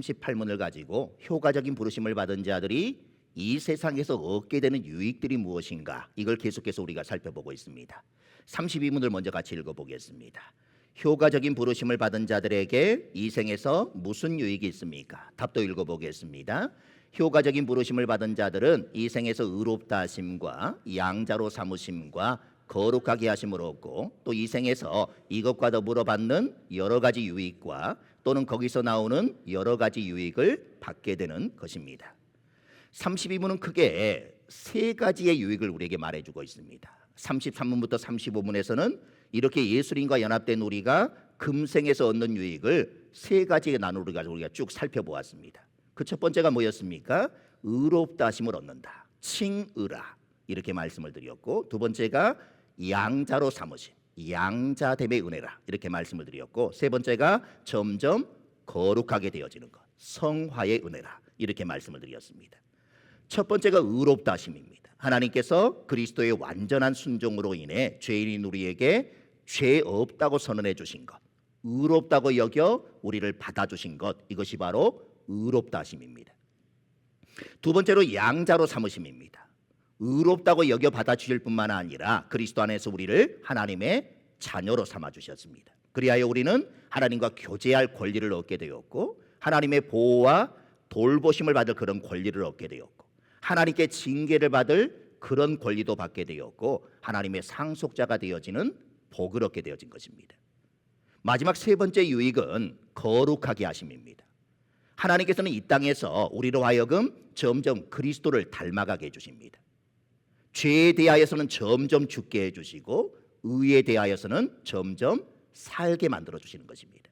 38문을 가지고 효과적인 부르심을 받은 자들이 이 세상에서 얻게 되는 유익들이 무엇인가, 이걸 계속해서 우리가 살펴보고 있습니다. 32문을 먼저 같이 읽어보겠습니다. 효과적인 부르심을 받은 자들에게 이 생에서 무슨 유익이 있습니까? 답도 읽어보겠습니다. 효과적인 부르심을 받은 자들은 이 생에서 의롭다 하심과 양자로 삼으심과 거룩하게 하심을 얻고, 또 이 생에서 이것과 더불어 받는 여러 가지 유익과 또는 거기서 나오는 여러 가지 유익을 받게 되는 것입니다. 32문은 크게 세 가지의 유익을 우리에게 말해주고 있습니다. 33문부터 35문에서는 이렇게 예수님과 연합된 우리가 금생에서 얻는 유익을 세 가지에 나누어 우리가 쭉 살펴보았습니다. 그 첫 번째가 뭐였습니까? 의롭다 하심을 얻는다, 칭의라, 이렇게 말씀을 드렸고, 두 번째가 양자로 삼으심, 양자됨의 은혜라, 이렇게 말씀을 드렸고, 세 번째가 점점 거룩하게 되어지는 것, 성화의 은혜라, 이렇게 말씀을 드렸습니다. 첫 번째가 의롭다 하심입니다. 하나님께서 그리스도의 완전한 순종으로 인해 죄인인 우리에게 죄 없다고 선언해 주신 것, 의롭다고 여겨 우리를 받아주신 것, 이것이 바로 의롭다 하심입니다. 두 번째로 양자로 삼으심입니다. 의롭다고 여겨 받아주실 뿐만 아니라 그리스도 안에서 우리를 하나님의 자녀로 삼아주셨습니다. 그리하여 우리는 하나님과 교제할 권리를 얻게 되었고, 하나님의 보호와 돌보심을 받을 그런 권리를 얻게 되었고, 하나님께 징계를 받을 그런 권리도 받게 되었고, 하나님의 상속자가 되어지는 복을 얻게 되어진 것입니다. 마지막 세 번째 유익은 거룩하게 하심입니다. 하나님께서는 이 땅에서 우리로 하여금 점점 그리스도를 닮아가게 해주십니다. 죄에 대하여서는 점점 죽게 해주시고, 의에 대하여서는 점점 살게 만들어 주시는 것입니다.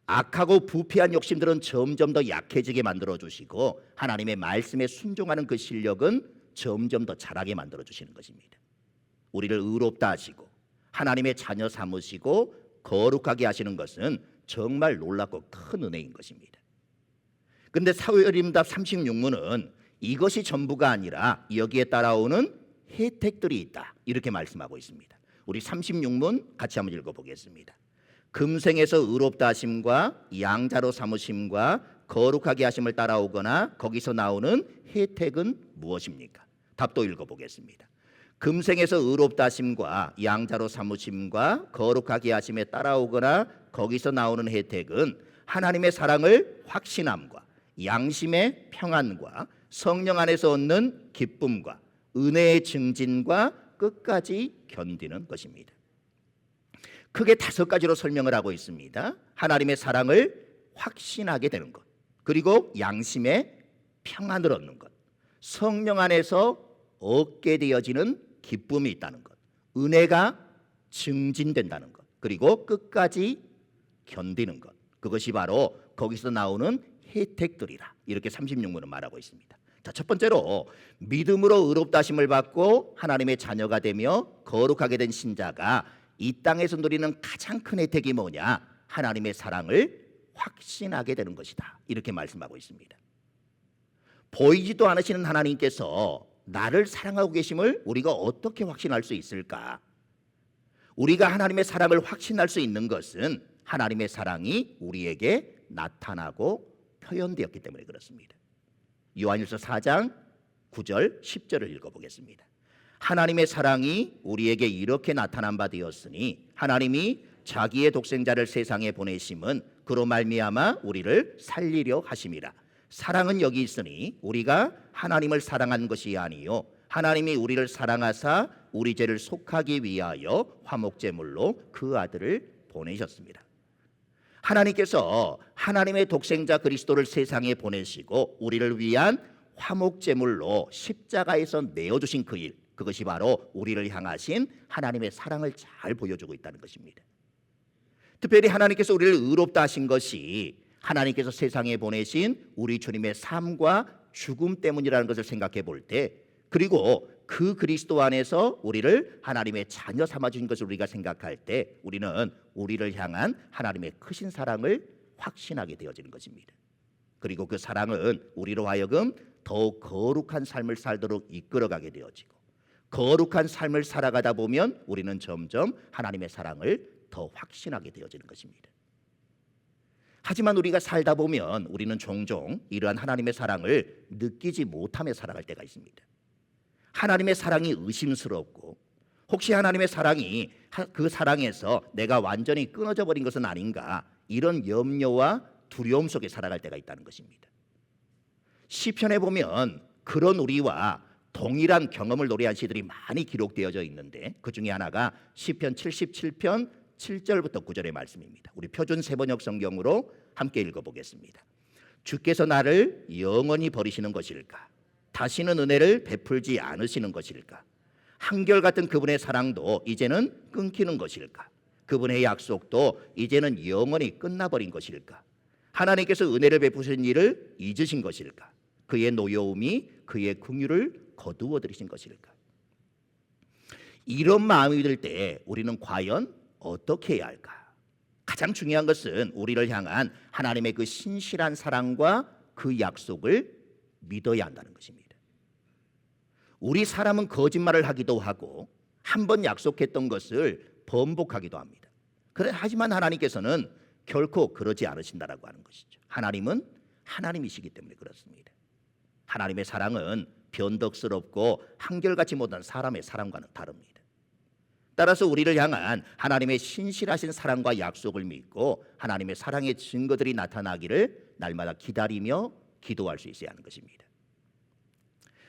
악하고 부패한 욕심들은 점점 더 약해지게 만들어 주시고, 하나님의 말씀에 순종하는 그 실력은 점점 더 자라게 만들어 주시는 것입니다. 우리를 의롭다 하시고 하나님의 자녀 삼으시고 거룩하게 하시는 것은 정말 놀랍고 큰 은혜인 것입니다. 그런데 사회림답 36문은 이것이 전부가 아니라 여기에 따라오는 혜택들이 있다, 이렇게 말씀하고 있습니다. 우리 36문 같이 한번 읽어보겠습니다. 금생에서 의롭다 하심과 양자로 삼으심과 거룩하게 하심을 따라오거나 거기서 나오는 혜택은 무엇입니까? 답도 읽어보겠습니다. 금생에서 의롭다 하심과 양자로 삼으심과 거룩하게 하심에 따라오거나 거기서 나오는 혜택은 하나님의 사랑을 확신함과 양심의 평안과 성령 안에서 얻는 기쁨과 은혜의 증진과 끝까지 견디는 것입니다. 크게 5가지로 설명을 하고 있습니다. 하나님의 사랑을 확신하게 되는 것, 그리고 양심의 평안을 얻는 것, 성령 안에서 얻게 되어지는 기쁨이 있다는 것, 은혜가 증진된다는 것, 그리고 끝까지 견디는 것, 그것이 바로 거기서 나오는 혜택들이라, 이렇게 36문은 말하고 있습니다. 자, 첫 번째로 믿음으로 의롭다 하심을 받고 하나님의 자녀가 되며 거룩하게 된 신자가 이 땅에서 누리는 가장 큰 혜택이 뭐냐? 하나님의 사랑을 확신하게 되는 것이다, 이렇게 말씀하고 있습니다. 보이지도 않으시는 하나님께서 나를 사랑하고 계심을 우리가 어떻게 확신할 수 있을까? 우리가 하나님의 사랑을 확신할 수 있는 것은 하나님의 사랑이 우리에게 나타나고 표현되었기 때문에 그렇습니다. 요한일서 4장 9절 10절을 읽어보겠습니다. 하나님의 사랑이 우리에게 이렇게 나타난 바 되었으니 하나님이 자기의 독생자를 세상에 보내심은 그로 말미암아 우리를 살리려 하심이라. 사랑은 여기 있으니 우리가 하나님을 사랑한 것이 아니요 하나님이 우리를 사랑하사 우리 죄를 속하기 위하여 화목제물로 그 아들을 보내셨습니다. 하나님께서 하나님의 독생자 그리스도를 세상에 보내시고 우리를 위한 화목제물로 십자가에서 내어주신 그 일, 그것이 바로 우리를 향하신 하나님의 사랑을 잘 보여주고 있다는 것입니다. 특별히 하나님께서 우리를 의롭다 하신 것이 하나님께서 세상에 보내신 우리 주님의 삶과 죽음 때문이라는 것을 생각해 볼 때, 그리고 그 그리스도 안에서 우리를 하나님의 자녀 삼아주신 것을 우리가 생각할 때, 우리는 우리를 향한 하나님의 크신 사랑을 확신하게 되어지는 것입니다. 그리고 그 사랑은 우리로 하여금 더욱 거룩한 삶을 살도록 이끌어가게 되어지고, 거룩한 삶을 살아가다 보면 우리는 점점 하나님의 사랑을 더 확신하게 되어지는 것입니다. 하지만 우리가 살다 보면 우리는 종종 이러한 하나님의 사랑을 느끼지 못하며 살아갈 때가 있습니다. 하나님의 사랑이 의심스럽고 혹시 하나님의 사랑이 그 사랑에서 내가 완전히 끊어져 버린 것은 아닌가, 이런 염려와 두려움 속에 살아갈 때가 있다는 것입니다. 시편에 보면 그런 우리와 동일한 경험을 노래한 시들이 많이 기록되어져 있는데 그 중에 하나가 시편 77편 7절부터 9절의 말씀입니다. 우리 표준 세번역 성경으로 함께 읽어보겠습니다. 주께서 나를 영원히 버리시는 것일까? 다시는 은혜를 베풀지 않으시는 것일까? 한결같은 그분의 사랑도 이제는 끊기는 것일까? 그분의 약속도 이제는 영원히 끝나버린 것일까? 하나님께서 은혜를 베푸신 일을 잊으신 것일까? 그의 노여움이 그의 긍휼을 거두어들이신 것일까? 이런 마음이 들 때 우리는 과연 어떻게 해야 할까? 가장 중요한 것은 우리를 향한 하나님의 그 신실한 사랑과 그 약속을 믿어야 한다는 것입니다. 우리 사람은 거짓말을 하기도 하고 한 번 약속했던 것을 번복하기도 합니다. 하지만 하나님께서는 결코 그러지 않으신다라고 하는 것이죠. 하나님은 하나님이시기 때문에 그렇습니다. 하나님의 사랑은 변덕스럽고 한결같이 못한 사람의 사랑과는 다릅니다. 따라서 우리를 향한 하나님의 신실하신 사랑과 약속을 믿고 하나님의 사랑의 증거들이 나타나기를 날마다 기다리며 기도할 수 있어야 하는 것입니다.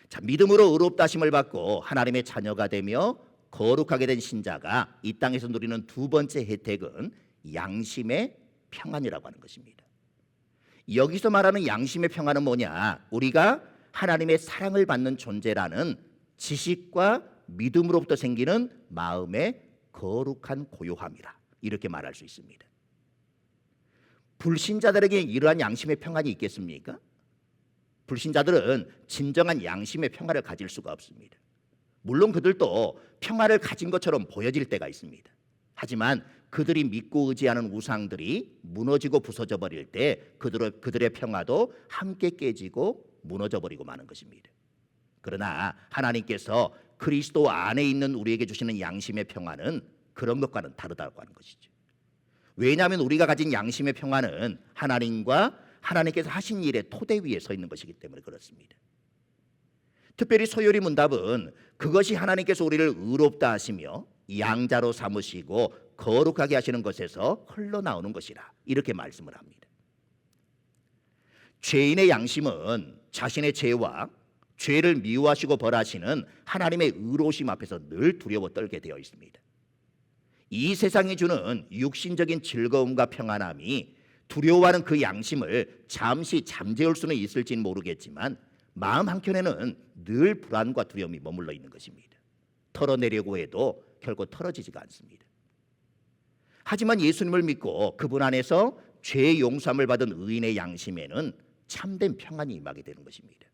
자, 믿음으로 의롭다 하심을 받고 하나님의 자녀가 되며 거룩하게 된 신자가 이 땅에서 누리는 두 번째 혜택은 양심의 평안이라고 하는 것입니다. 여기서 말하는 양심의 평안은 뭐냐? 우리가 하나님의 사랑을 받는 존재라는 지식과 믿음으로부터 생기는 마음의 거룩한 고요함이라, 이렇게 말할 수 있습니다. 불신자들에게 이러한 양심의 평안이 있겠습니까? 불신자들은 진정한 양심의 평안을 가질 수가 없습니다. 물론 그들도 평안을 가진 것처럼 보여질 때가 있습니다. 하지만 그들이 믿고 의지하는 우상들이 무너지고 부서져 버릴 때 그들의 평화도 함께 깨지고 무너져 버리고 마는 것입니다. 그러나 하나님께서 그리스도 안에 있는 우리에게 주시는 양심의 평안은 그런 것과는 다르다고 하는 것이죠. 왜냐하면 우리가 가진 양심의 평안은 하나님과 하나님께서 하신 일의 토대 위에 서 있는 것이기 때문에 그렇습니다. 특별히 소요리 문답은 그것이 하나님께서 우리를 의롭다 하시며 양자로 삼으시고 거룩하게 하시는 것에서 흘러나오는 것이라, 이렇게 말씀을 합니다. 죄인의 양심은 자신의 죄와 죄를 미워하시고 벌하시는 하나님의 의로우심 앞에서 늘 두려워 떨게 되어 있습니다. 이 세상이 주는 육신적인 즐거움과 평안함이 두려워하는 그 양심을 잠시 잠재울 수는 있을지는 모르겠지만 마음 한켠에는 늘 불안과 두려움이 머물러 있는 것입니다. 털어내려고 해도 결코 털어지지가 않습니다. 하지만 예수님을 믿고 그분 안에서 죄 용서함을 받은 의인의 양심에는 참된 평안이 임하게 되는 것입니다.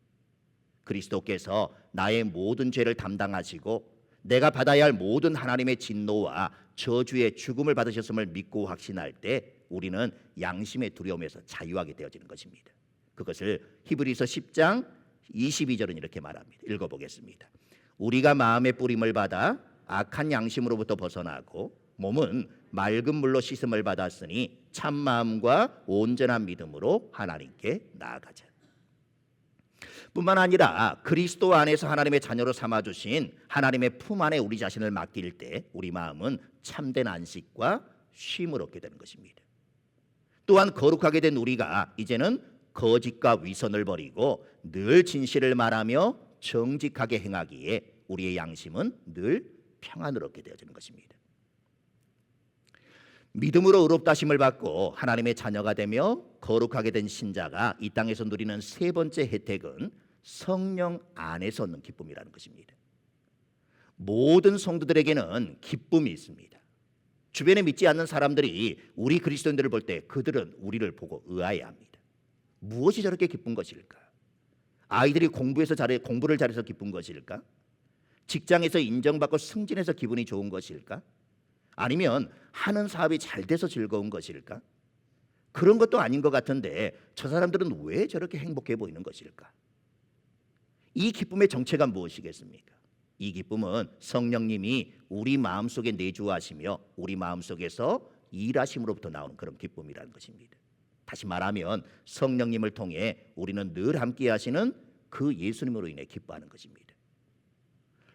그리스도께서 나의 모든 죄를 담당하시고 내가 받아야 할 모든 하나님의 진노와 저주의 죽음을 받으셨음을 믿고 확신할 때 우리는 양심의 두려움에서 자유하게 되어지는 것입니다. 그것을 히브리서 10장 22절은 이렇게 말합니다. 읽어보겠습니다. 우리가 마음의 뿌림을 받아 악한 양심으로부터 벗어나고 몸은 맑은 물로 씻음을 받았으니 참 마음과 온전한 믿음으로 하나님께 나아가자. 뿐만 아니라 그리스도 안에서 하나님의 자녀로 삼아주신 하나님의 품 안에 우리 자신을 맡길 때 우리 마음은 참된 안식과 쉼을 얻게 되는 것입니다. 또한 거룩하게 된 우리가 이제는 거짓과 위선을 버리고 늘 진실을 말하며 정직하게 행하기에 우리의 양심은 늘 평안을 얻게 되어지는 것입니다. 믿음으로 의롭다 하심을 받고 하나님의 자녀가 되며 거룩하게 된 신자가 이 땅에서 누리는 세 번째 혜택은 성령 안에서 얻는 기쁨이라는 것입니다. 모든 성도들에게는 기쁨이 있습니다. 주변에 믿지 않는 사람들이 우리 그리스도인들을 볼 때 그들은 우리를 보고 의아해합니다. 무엇이 저렇게 기쁜 것일까? 아이들이 공부를 잘해서 기쁜 것일까? 직장에서 인정받고 승진해서 기분이 좋은 것일까? 아니면 하는 사업이 잘 돼서 즐거운 것일까? 그런 것도 아닌 것 같은데 저 사람들은 왜 저렇게 행복해 보이는 것일까? 이 기쁨의 정체가 무엇이겠습니까? 이 기쁨은 성령님이 우리 마음속에 내주하시며 우리 마음속에서 일하심으로부터 나오는 그런 기쁨이라는 것입니다. 다시 말하면 성령님을 통해 우리는 늘 함께 하시는 그 예수님으로 인해 기뻐하는 것입니다.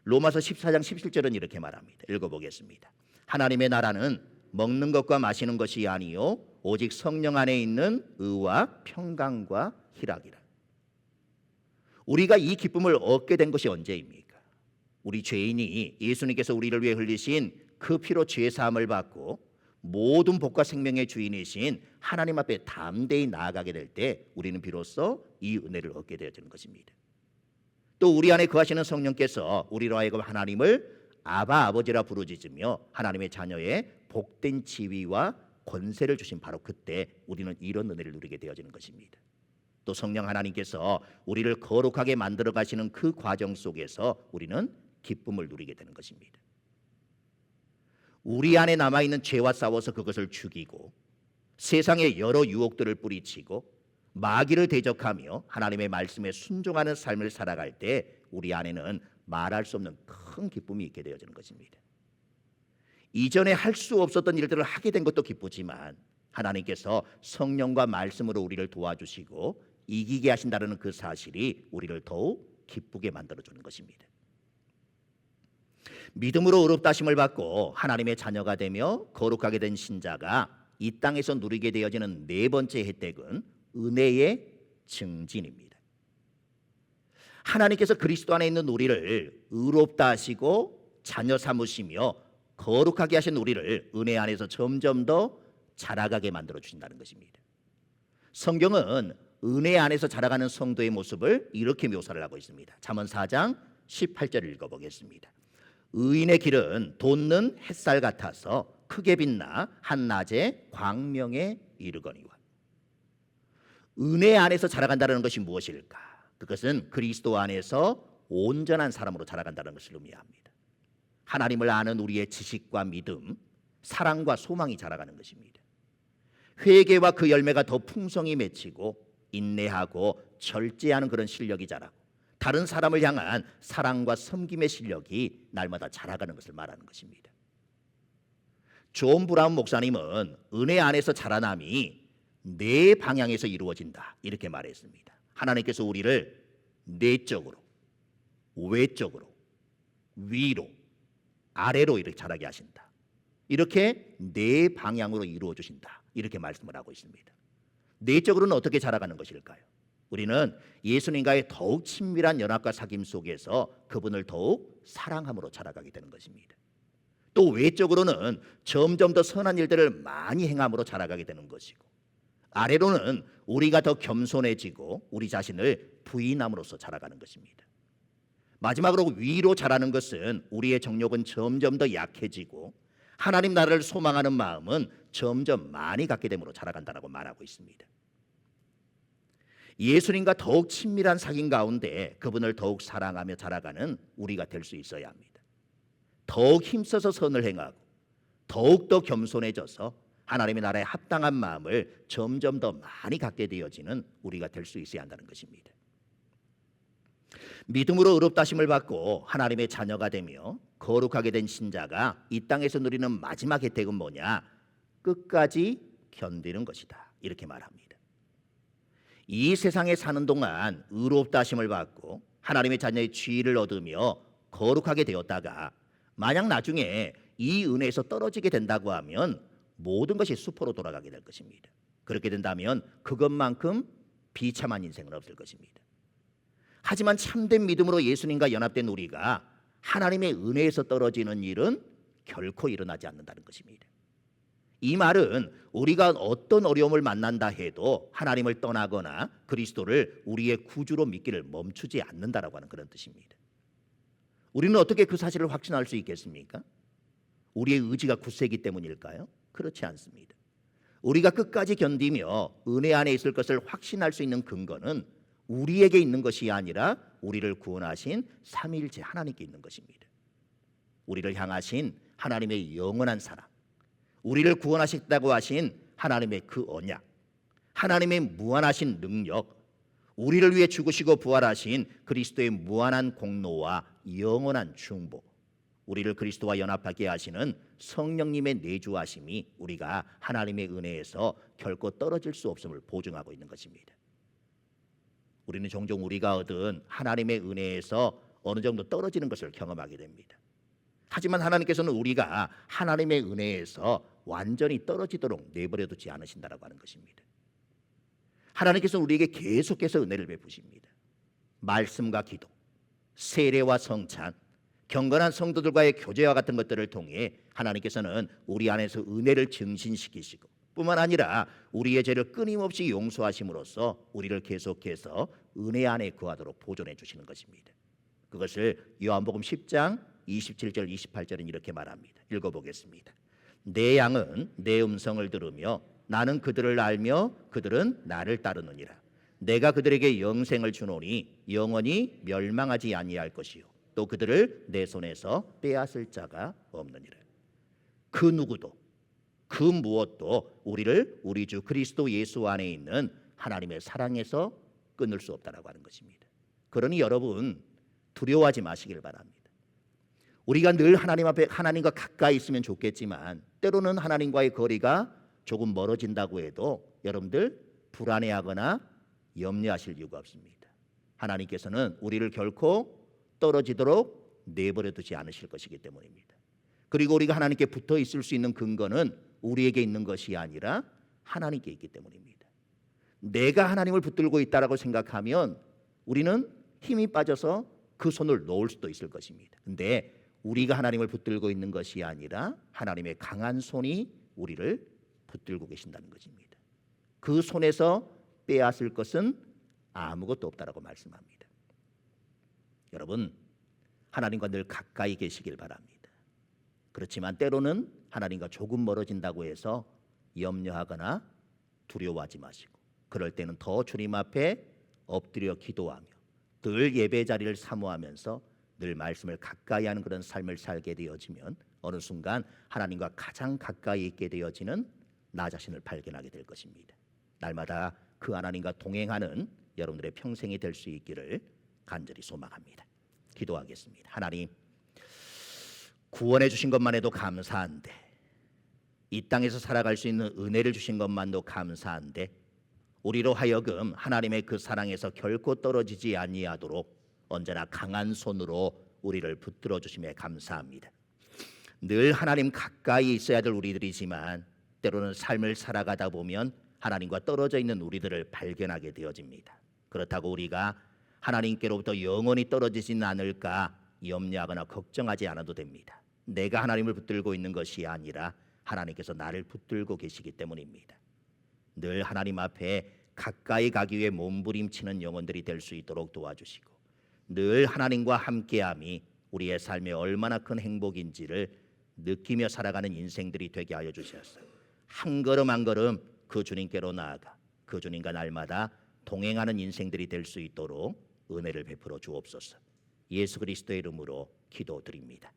로마서 14장 17절은 이렇게 말합니다. 읽어보겠습니다. 하나님의 나라는 먹는 것과 마시는 것이 아니요 오직 성령 안에 있는 의와 평강과 희락이라. 우리가 이 기쁨을 얻게 된 것이 언제입니까? 우리 죄인이 예수님께서 우리를 위해 흘리신 그 피로 죄 사함을 받고 모든 복과 생명의 주인이신 하나님 앞에 담대히 나아가게 될 때 우리는 비로소 이 은혜를 얻게 되어지는 것입니다. 또 우리 안에 거하시는 성령께서 우리로 하여금 하나님을 아바 아버지라 부르짖으며 하나님의 자녀의 복된 지위와 권세를 주신 바로 그때 우리는 이런 은혜를 누리게 되어지는 것입니다. 또 성령 하나님께서 우리를 거룩하게 만들어 가시는 그 과정 속에서 우리는 기쁨을 누리게 되는 것입니다. 우리 안에 남아있는 죄와 싸워서 그것을 죽이고 세상의 여러 유혹들을 뿌리치고 마귀를 대적하며 하나님의 말씀에 순종하는 삶을 살아갈 때 우리 안에는 말할 수 없는 큰 기쁨이 있게 되어지는 것입니다. 이전에 할 수 없었던 일들을 하게 된 것도 기쁘지만 하나님께서 성령과 말씀으로 우리를 도와주시고 이기게 하신다는 그 사실이 우리를 더욱 기쁘게 만들어주는 것입니다. 믿음으로 의롭다 하심을 받고 하나님의 자녀가 되며 거룩하게 된 신자가 이 땅에서 누리게 되어지는 네 번째 혜택은 은혜의 증진입니다. 하나님께서 그리스도 안에 있는 우리를 의롭다 하시고 자녀 삼으시며 거룩하게 하신 우리를 은혜 안에서 점점 더 자라가게 만들어 주신다는 것입니다. 성경은 은혜 안에서 자라가는 성도의 모습을 이렇게 묘사를 하고 있습니다. 잠언 4장 18절을 읽어보겠습니다. 의인의 길은 돋는 햇살 같아서 크게 빛나 한낮에 광명에 이르거니와. 은혜 안에서 자라간다는 것이 무엇일까? 그것은 그리스도 안에서 온전한 사람으로 자라간다는 것을 의미합니다. 하나님을 아는 우리의 지식과 믿음, 사랑과 소망이 자라가는 것입니다. 회개와 그 열매가 더 풍성히 맺히고 인내하고 절제하는 그런 실력이 자라고 다른 사람을 향한 사랑과 섬김의 실력이 날마다 자라가는 것을 말하는 것입니다. 존 브라운 목사님은 은혜 안에서 자라남이 네 방향에서 이루어진다 이렇게 말했습니다. 하나님께서 우리를 내적으로, 외적으로, 위로, 아래로 이렇게 자라게 하신다. 이렇게 네 방향으로 이루어 주신다. 이렇게 말씀을 하고 있습니다. 내적으로는 어떻게 자라가는 것일까요? 우리는 예수님과의 더욱 친밀한 연합과 사귐 속에서 그분을 더욱 사랑함으로 자라가게 되는 것입니다. 또 외적으로는 점점 더 선한 일들을 많이 행함으로 자라가게 되는 것이고, 아래로는 우리가 더 겸손해지고 우리 자신을 부인함으로써 자라가는 것입니다. 마지막으로 위로 자라는 것은 우리의 정욕은 점점 더 약해지고 하나님 나라를 소망하는 마음은 점점 많이 갖게 됨으로 자라간다라고 말하고 있습니다. 예수님과 더욱 친밀한 사귐 가운데 그분을 더욱 사랑하며 자라가는 우리가 될 수 있어야 합니다. 더욱 힘써서 선을 행하고 더욱 더 겸손해져서 하나님의 나라에 합당한 마음을 점점 더 많이 갖게 되어지는 우리가 될 수 있어야 한다는 것입니다. 믿음으로 의롭다 하심을 받고 하나님의 자녀가 되며 거룩하게 된 신자가 이 땅에서 누리는 마지막 혜택은 뭐냐? 끝까지 견디는 것이다. 이렇게 말합니다. 이 세상에 사는 동안 의롭다 하심을 받고 하나님의 자녀의 지위를 얻으며 거룩하게 되었다가 만약 나중에 이 은혜에서 떨어지게 된다고 하면 모든 것이 수포로 돌아가게 될 것입니다. 그렇게 된다면 그것만큼 비참한 인생은 없을 것입니다. 하지만 참된 믿음으로 예수님과 연합된 우리가 하나님의 은혜에서 떨어지는 일은 결코 일어나지 않는다는 것입니다. 이 말은 우리가 어떤 어려움을 만난다 해도 하나님을 떠나거나 그리스도를 우리의 구주로 믿기를 멈추지 않는다라고 하는 그런 뜻입니다. 우리는 어떻게 그 사실을 확신할 수 있겠습니까? 우리의 의지가 굳세기 때문일까요? 그렇지 않습니다. 우리가 끝까지 견디며 은혜 안에 있을 것을 확신할 수 있는 근거는 우리에게 있는 것이 아니라 우리를 구원하신 삼위일체 하나님께 있는 것입니다. 우리를 향하신 하나님의 영원한 사랑, 우리를 구원하셨다고 하신 하나님의 그 언약, 하나님의 무한하신 능력, 우리를 위해 죽으시고 부활하신 그리스도의 무한한 공로와 영원한 중보, 우리를 그리스도와 연합하게 하시는 성령님의 내주하심이 우리가 하나님의 은혜에서 결코 떨어질 수 없음을 보증하고 있는 것입니다. 우리는 종종 우리가 얻은 하나님의 은혜에서 어느 정도 떨어지는 것을 경험하게 됩니다. 하지만 하나님께서는 우리가 하나님의 은혜에서 완전히 떨어지도록 내버려 두지 않으신다라고 하는 것입니다. 하나님께서는 우리에게 계속해서 은혜를 베푸십니다. 말씀과 기도, 세례와 성찬, 경건한 성도들과의 교제와 같은 것들을 통해 하나님께서는 우리 안에서 은혜를 증신시키시고 뿐만 아니라 우리의 죄를 끊임없이 용서하심으로써 우리를 계속해서 은혜 안에 거하도록 보존해 주시는 것입니다. 그것을 요한복음 10장 27절 28절은 이렇게 말합니다. 읽어보겠습니다. 내 양은 내 음성을 들으며 나는 그들을 알며 그들은 나를 따르느니라. 내가 그들에게 영생을 주노니 영원히 멸망하지 아니할 것이요 또 그들을 내 손에서 빼앗을 자가 없느니라. 그 누구도 그 무엇도 우리를 우리 주 그리스도 예수 안에 있는 하나님의 사랑에서 끊을 수 없다라고 하는 것입니다. 그러니 여러분 두려워하지 마시길 바랍니다. 우리가 늘 하나님 앞에 하나님과 가까이 있으면 좋겠지만 때로는 하나님과의 거리가 조금 멀어진다고 해도 여러분들 불안해하거나 염려하실 이유가 없습니다. 하나님께서는 우리를 결코 떨어지도록 내버려 두지 않으실 것이기 때문입니다. 그리고 우리가 하나님께 붙어 있을 수 있는 근거는 우리에게 있는 것이 아니라 하나님께 있기 때문입니다. 내가 하나님을 붙들고 있다라고 생각하면 우리는 힘이 빠져서 그 손을 놓을 수도 있을 것입니다. 근데 우리가 하나님을 붙들고 있는 것이 아니라 하나님의 강한 손이 우리를 붙들고 계신다는 것입니다. 그 손에서 빼앗을 것은 아무것도 없다라고 말씀합니다. 여러분 하나님과 늘 가까이 계시길 바랍니다. 그렇지만 때로는 하나님과 조금 멀어진다고 해서 염려하거나 두려워하지 마시고 그럴 때는 더 주님 앞에 엎드려 기도하며 늘 예배 자리를 사모하면서 늘 말씀을 가까이 하는 그런 삶을 살게 되어지면 어느 순간 하나님과 가장 가까이 있게 되어지는 나 자신을 발견하게 될 것입니다. 날마다 그 하나님과 동행하는 여러분들의 평생이 될 수 있기를 간절히 소망합니다. 기도하겠습니다. 하나님 구원해 주신 것만 해도 감사한데 이 땅에서 살아갈 수 있는 은혜를 주신 것만도 감사한데 우리로 하여금 하나님의 그 사랑에서 결코 떨어지지 아니하도록 언제나 강한 손으로 우리를 붙들어 주심에 감사합니다. 늘 하나님 가까이 있어야 될 우리들이지만 때로는 삶을 살아가다 보면 하나님과 떨어져 있는 우리들을 발견하게 되어집니다. 그렇다고 우리가 하나님께로부터 영원히 떨어지지는 않을까 염려하거나 걱정하지 않아도 됩니다. 내가 하나님을 붙들고 있는 것이 아니라 하나님께서 나를 붙들고 계시기 때문입니다. 늘 하나님 앞에 가까이 가기 위해 몸부림치는 영혼들이 될 수 있도록 도와주시고 늘 하나님과 함께함이 우리의 삶에 얼마나 큰 행복인지를 느끼며 살아가는 인생들이 되게 하여 주셔서 한 걸음 한 걸음 그 주님께로 나아가 그 주님과 날마다 동행하는 인생들이 될 수 있도록 은혜를 베풀어 주옵소서. 예수 그리스도의 이름으로 기도드립니다.